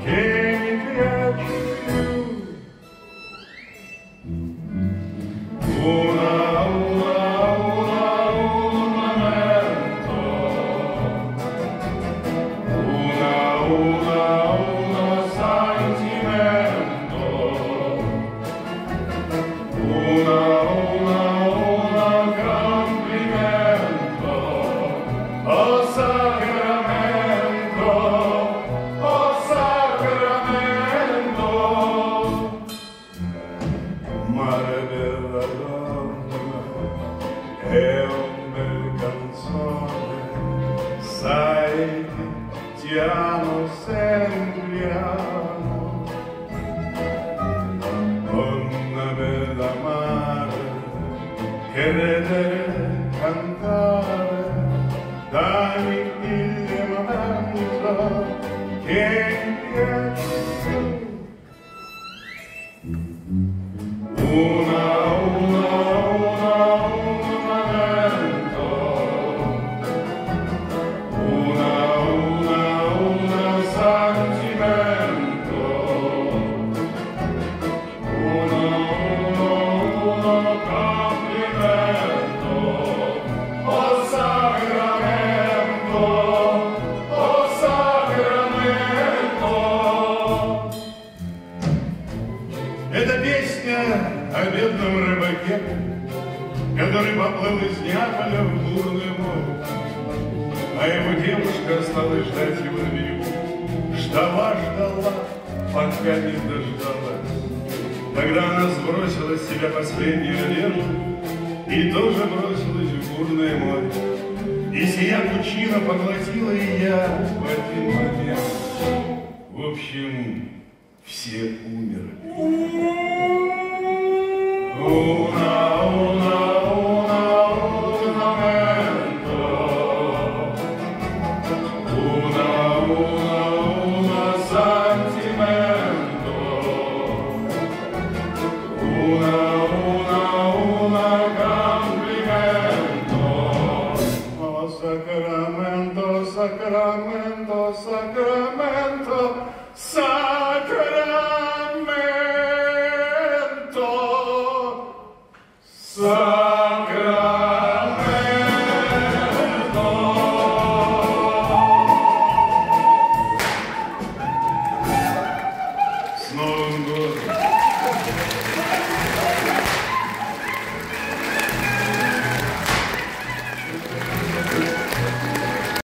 che mi piace più. Un sentimento, complimento, oh sacramento, mare della donna è un bel canzone, sai, ti amo sempre amo, donna bella mare, credere, cantare, dammi il diamante che mi piace più. Un sentimento, complimento, oh sacramento, oh sacramento. Это песня о бедном рыбаке, который поплыл из Неаполя в бурное море, а его девушка осталась ждать его на берегу. Ждала, пока не дождалась. Тогда она сбросила с себя последнюю одежду и тоже бросилась в бурное море. И сия пучина поглотила и я в этот момент. В общем, все умерли. Sacramento, Sacramento, Sacramento, Sacramento.